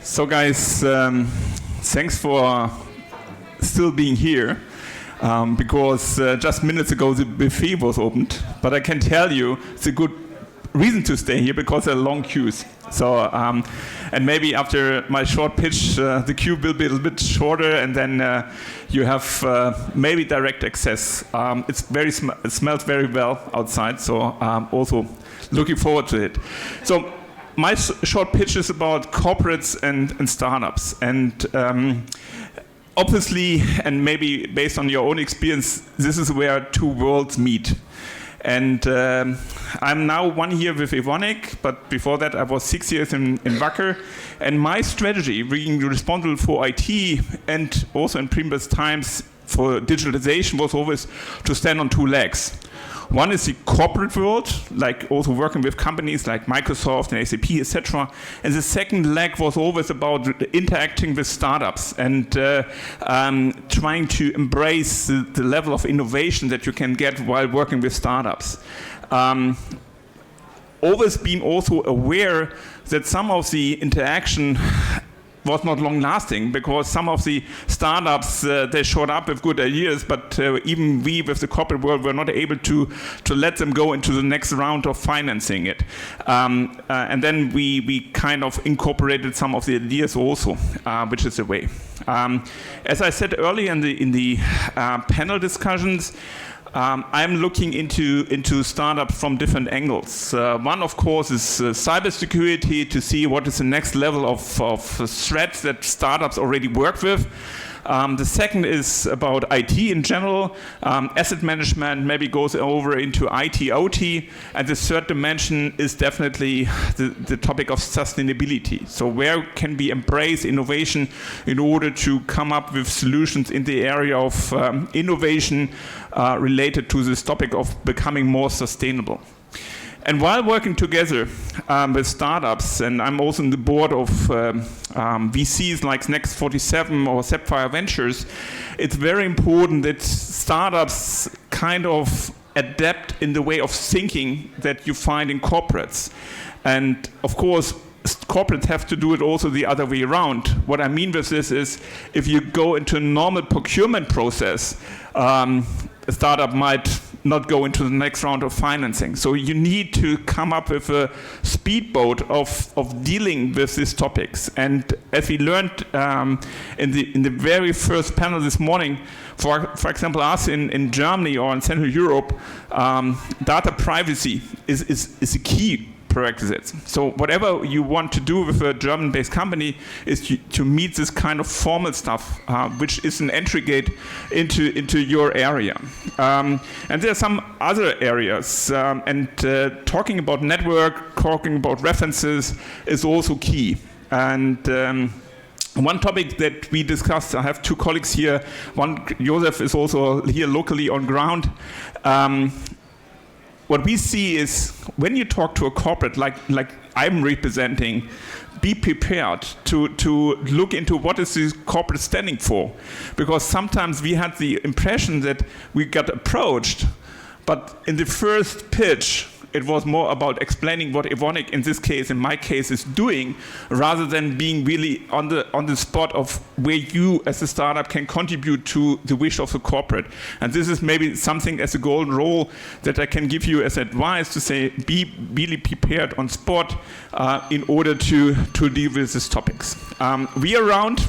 So guys, thanks for still being here, because just minutes ago the buffet was opened, but I can tell you it's a good reason to stay here because there are long queues. So, and maybe after my short pitch, the queue will be a little bit shorter, and then you have maybe direct access. It smells very well outside, so also looking forward to it. So, my short pitch is about corporates and startups, and obviously, and maybe based on your own experience, this is where two worlds meet. And I'm now 1 year with Evonik, but before that I was 6 years in Wacker. And my strategy, being responsible for IT and also in previous times for digitalization, was always to stand on two legs. One is the corporate world, like also working with companies like Microsoft and SAP, etc. And the second leg was always about interacting with startups and trying to embrace the level of innovation that you can get while working with startups. Always being also aware that some of the interaction was not long lasting, because some of the startups they showed up with good ideas, but even we with the corporate world were not able to let them go into the next round of financing it, and then we kind of incorporated some of the ideas also, which is the way. As I said earlier in the panel discussions, I'm looking into startups from different angles. One, of course, is cybersecurity, to see what is the next level of threats that startups already work with. The second is about IT in general. Asset management maybe goes over into IT, OT. And the third dimension is definitely the topic of sustainability. So where can we embrace innovation in order to come up with solutions in the area of innovation related to this topic of becoming more sustainable. And while working together with startups, and I'm also in the board of VCs like Next 47 or Sapphire Ventures, it's very important that startups kind of adapt in the way of thinking that you find in corporates. And of course, corporates have to do it also the other way around. What I mean with this is, if you go into a normal procurement process, a startup might not go into the next round of financing. So you need to come up with a speedboat of dealing with these topics. And as we learned in the very first panel this morning, for example, us in Germany or in Central Europe, data privacy is a key prerequisites. So whatever you want to do with a German-based company is to meet this kind of formal stuff, which is an entry gate into your area. And there are some other areas, and talking about network, talking about references is also key. And one topic that we discussed, I have two colleagues here. One, Josef, is also here locally on ground. What we see is, when you talk to a corporate like I'm representing, be prepared to look into what is this corporate standing for. Because sometimes we had the impression that we got approached, but in the first pitch, it was more about explaining what Evonik, in this case, in my case, is doing, rather than being really on the spot of where you as a startup can contribute to the wish of the corporate. And this is maybe something as a golden rule that I can give you as advice, to say, be really prepared on spot in order to deal with these topics. We are around.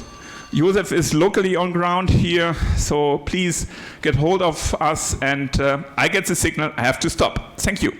Josef is locally on ground here, so please get hold of us, and I get the signal I have to stop. Thank you.